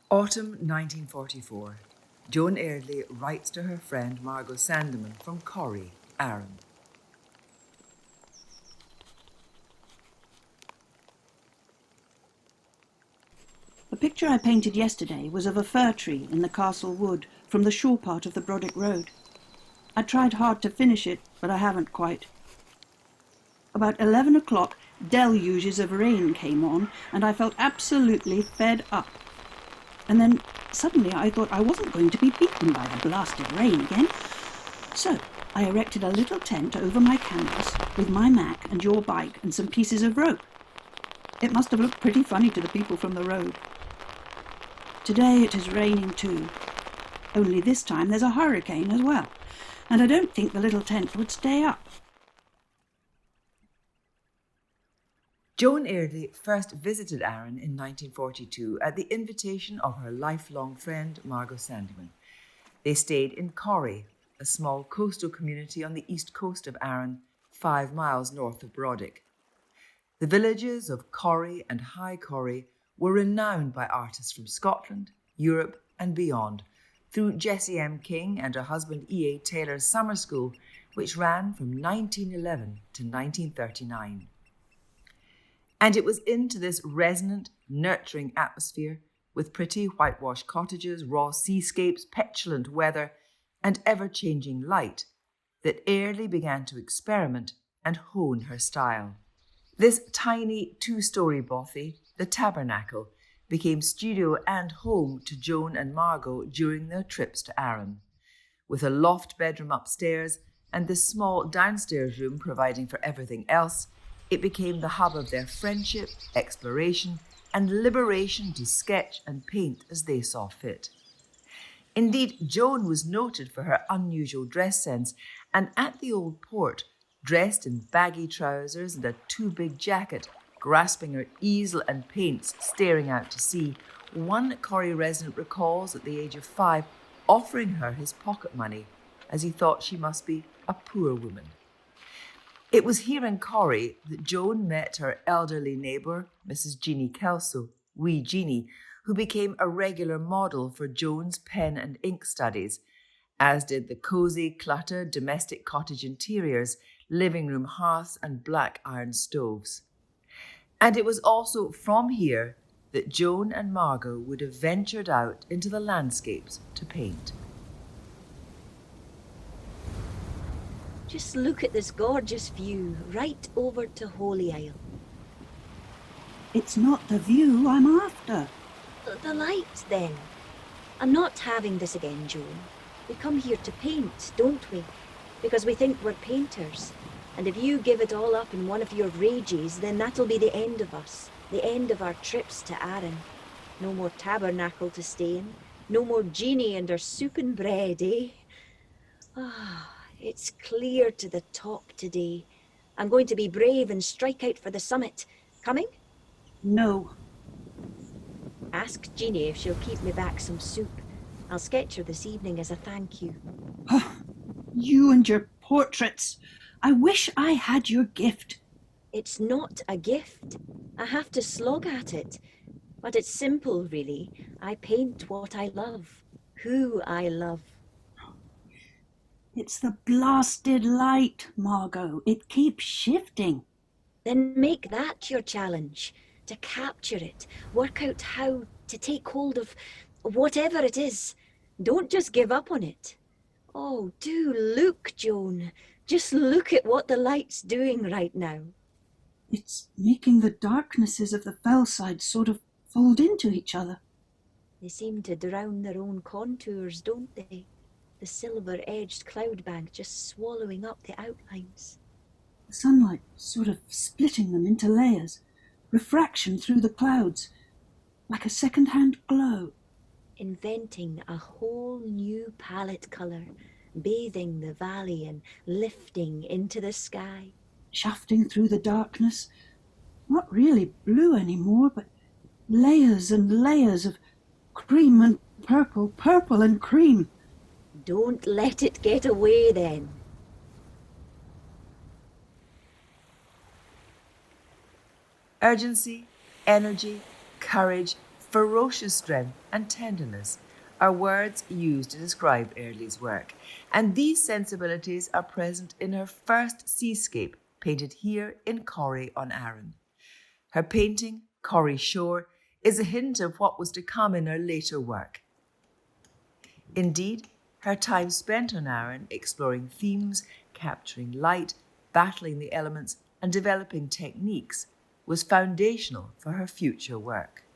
Autumn 1944. Joan Eardley writes to her friend Margot Sandeman from Corrie, Arran. The picture I painted yesterday was of a fir tree in the castle wood from the shore part of the Brodick Road. I tried hard to finish it, but I haven't quite. About 11 o'clock, deluges of rain came on, and I felt absolutely fed up. And then suddenly I thought I wasn't going to be beaten by the blasted rain again. So I erected a little tent over my canvas with my Mac and your bike and some pieces of rope. It must have looked pretty funny to the people from the road. Today it is raining too, only this time there's a hurricane as well, and I don't think the little tent would stay up. Joan Eardley first visited Arran in 1942 at the invitation of her lifelong friend Margot Sandeman. They stayed in Corrie, a small coastal community on the east coast of Arran, 5 miles north of Brodick. The villages of Corrie and High Corrie were renowned by artists from Scotland, Europe and beyond, through Jessie M. King and her husband E.A. Taylor's summer school, which ran from 1911 to 1939. And it was into this resonant, nurturing atmosphere, with pretty whitewashed cottages, raw seascapes, petulant weather, and ever-changing light, that Eardley began to experiment and hone her style. This tiny two-story bothy, the Tabernacle, became studio and home to Joan and Margot during their trips to Arran. With a loft bedroom upstairs and the small downstairs room providing for everything else, it became the hub of their friendship, exploration, and liberation to sketch and paint as they saw fit. Indeed, Joan was noted for her unusual dress sense, and at the old port, dressed in baggy trousers and a too-big jacket, grasping her easel and paints, staring out to sea, one Corrie resident recalls at the age of 5 offering her his pocket money, as he thought she must be a poor woman. It was here in Corrie that Joan met her elderly neighbour, Mrs. Jeanie Kelso, wee Jeanie, who became a regular model for Joan's pen and ink studies, as did the cosy, cluttered domestic cottage interiors, living room hearths and black iron stoves. And it was also from here that Joan and Margot would have ventured out into the landscapes to paint. Just look at this gorgeous view right over to Holy Isle. It's not the view I'm after. The light, then. I'm not having this again, Joan. We come here to paint, don't we? Because we think we're painters. And if you give it all up in one of your rages, then that'll be the end of us. The end of our trips to Arran. No more Tabernacle to stay in. No more Jeanie and her soup and bread, eh? Ah. It's clear to the top today. I'm going to be brave and strike out for the summit. Coming? No. Ask Jeanie if she'll keep me back some soup. I'll sketch her this evening as a thank you. You and your portraits. I wish I had your gift. It's not a gift. I have to slog at it. But it's simple, really. I paint what I love. Who I love. It's the blasted light, Margot. It keeps shifting. Then make that your challenge. To capture it. Work out how to take hold of whatever it is. Don't just give up on it. Oh, do look, Joan. Just look at what the light's doing right now. It's making the darknesses of the fellside sort of fold into each other. They seem to drown their own contours, don't they? The silver-edged cloud bank just swallowing up the outlines. The sunlight sort of splitting them into layers, refraction through the clouds, like a second-hand glow. Inventing a whole new palette colour, bathing the valley and lifting into the sky. Shafting through the darkness, not really blue anymore, but layers and layers of cream and purple, purple and cream. Don't let it get away, then. Urgency, energy, courage, ferocious strength and tenderness are words used to describe Eardley's work, and these sensibilities are present in her first seascape, painted here in Corrie on Arran. Her painting, Corrie Shore, is a hint of what was to come in her later work. Indeed, her time spent on Arran exploring themes, capturing light, battling the elements, and developing techniques was foundational for her future work.